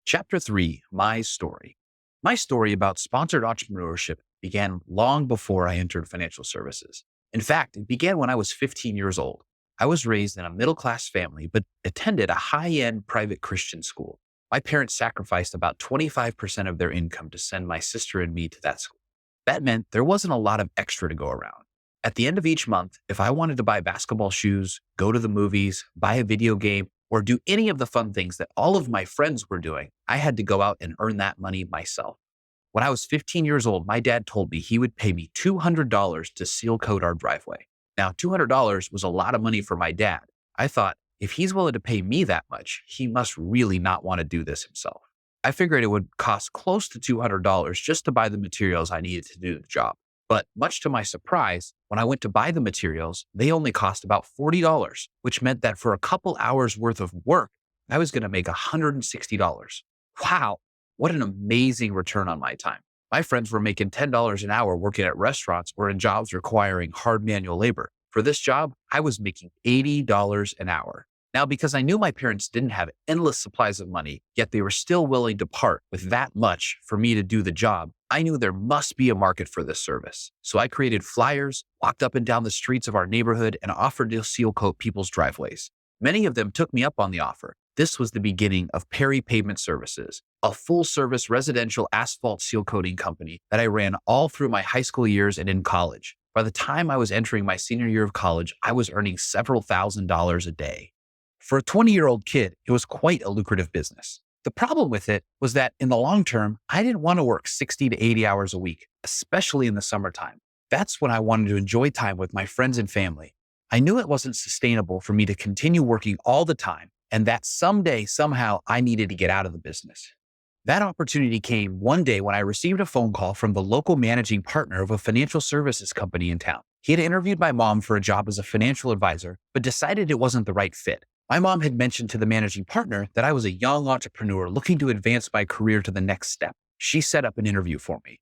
Chapter 3, My Story. My story about sponsored entrepreneurship began long before I entered financial services. In fact, it began when I was 15 years old. I was raised in a middle class family, but attended a high end private Christian school. My parents sacrificed about 25% of their income to send my sister and me to that school. That meant there wasn't a lot of extra to go around. At the end of each month, if I wanted to buy basketball shoes, go to the movies, buy a video game, or do any of the fun things that all of my friends were doing, I had to go out and earn that money myself. When I was 15 years old, my dad told me he would pay me $200 to seal coat our driveway. Now, $200 was a lot of money for my dad. I thought, if he's willing to pay me that much, he must really not want to do this himself. I figured it would cost close to $200 just to buy the materials I needed to do the job. But much to my surprise, when I went to buy the materials, they only cost about $40, which meant that for a couple hours worth of work, I was going to make $160. Wow, what an amazing return on my time. My friends were making $10 an hour working at restaurants or in jobs requiring hard manual labor. For this job, I was making $80 an hour. Now, because I knew my parents didn't have endless supplies of money, yet they were still willing to part with that much for me to do the job, I knew there must be a market for this service. So I created flyers, walked up and down the streets of our neighborhood, and offered to seal coat people's driveways. Many of them took me up on the offer. This was the beginning of Perry Pavement Services, a full-service residential asphalt seal coating company that I ran all through my high school years and in college. By the time I was entering my senior year of college, I was earning several $1,000s a day. For a 20-year-old kid, it was quite a lucrative business. The problem with it was that in the long term, I didn't want to work 60 to 80 hours a week, especially in the summertime. That's when I wanted to enjoy time with my friends and family. I knew it wasn't sustainable for me to continue working all the time, and that someday, somehow, I needed to get out of the business. That opportunity came one day when I received a phone call from the local managing partner of a financial services company in town. He had interviewed my mom for a job as a financial advisor, but decided it wasn't the right fit. My mom had mentioned to the managing partner that I was a young entrepreneur looking to advance my career to the next step. She set up an interview for me.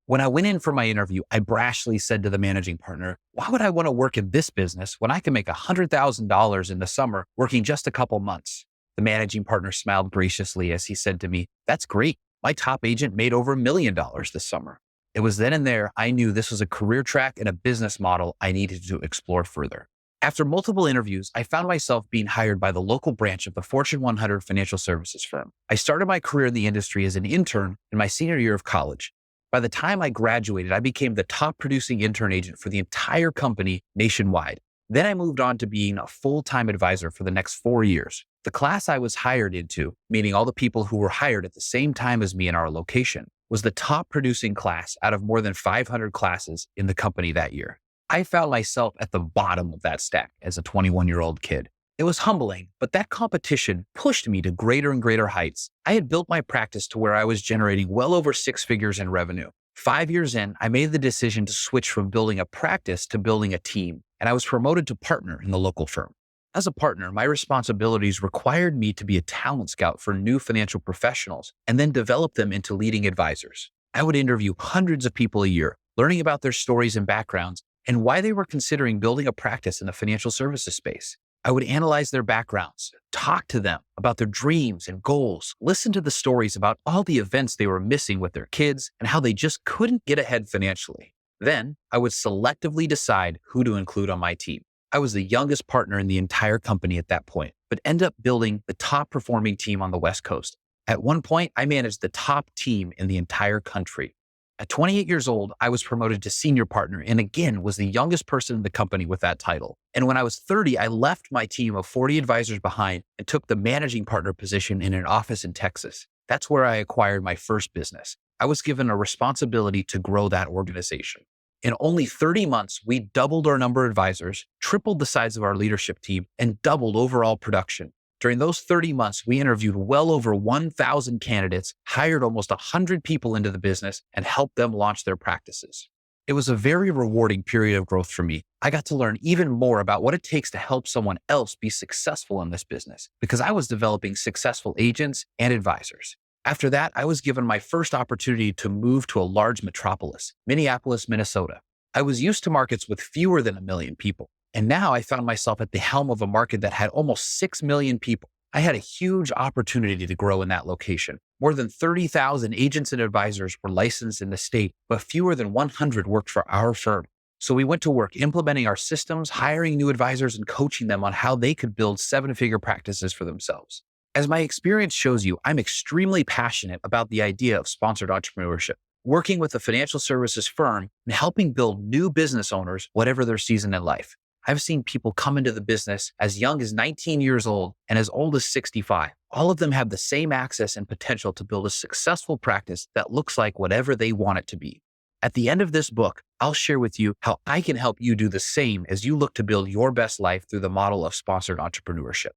When I went in for my interview, I brashly said to the managing partner, "Why would I want to work in this business when I can make $100,000 in the summer working just a couple months?" The managing partner smiled graciously as he said to me, "That's great. My top agent made over $1 million this summer." It was then and there I knew this was a career track and a business model I needed to explore further. After multiple interviews, I found myself being hired by the local branch of the Fortune 100 financial services firm. I started my career in the industry as an intern in my senior year of college. By the time I graduated, I became the top producing intern agent for the entire company nationwide. Then I moved on to being a full-time advisor for the next 4 years. The class I was hired into, meaning all the people who were hired at the same time as me in our location, was the top producing class out of more than 500 classes in the company that year. I found myself at the bottom of that stack as a 21-year-old kid. It was humbling, but that competition pushed me to greater and greater heights. I had built my practice to where I was generating well over 6 figures in revenue. 5 years in, I made the decision to switch from building a practice to building a team, and I was promoted to partner in the local firm. As a partner, my responsibilities required me to be a talent scout for new financial professionals and then develop them into leading advisors. I would interview hundreds of people a year, learning about their stories and backgrounds, and why they were considering building a practice in the financial services space. I would analyze their backgrounds, talk to them about their dreams and goals, listen to the stories about all the events they were missing with their kids and how they just couldn't get ahead financially. Then I would selectively decide who to include on my team. I was the youngest partner in the entire company at that point, but ended up building the top performing team on the West Coast. At one point, I managed the top team in the entire country. At 28 years old, I was promoted to senior partner and again was the youngest person in the company with that title. And when I was 30, I left my team of 40 advisors behind and took the managing partner position in an office in Texas. That's where I acquired my first business. I was given a responsibility to grow that organization. In only 30 months, we doubled our number of advisors, tripled the size of our leadership team, and doubled overall production. During those 30 months, we interviewed well over 1,000 candidates, hired almost 100 people into the business, and helped them launch their practices. It was a very rewarding period of growth for me. I got to learn even more about what it takes to help someone else be successful in this business because I was developing successful agents and advisors. After that, I was given my first opportunity to move to a large metropolis, Minneapolis, Minnesota. I was used to markets with fewer than 1 million people. And now I found myself at the helm of a market that had almost 6 million people. I had a huge opportunity to grow in that location. More than 30,000 agents and advisors were licensed in the state, but fewer than 100 worked for our firm. So we went to work implementing our systems, hiring new advisors, and coaching them on how they could build seven-figure practices for themselves. As my experience shows you, I'm extremely passionate about the idea of sponsored entrepreneurship, working with a financial services firm and helping build new business owners, whatever their season in life. I've seen people come into the business as young as 19 years old and as old as 65. All of them have the same access and potential to build a successful practice that looks like whatever they want it to be. At the end of this book, I'll share with you how I can help you do the same as you look to build your best life through the model of sponsored entrepreneurship.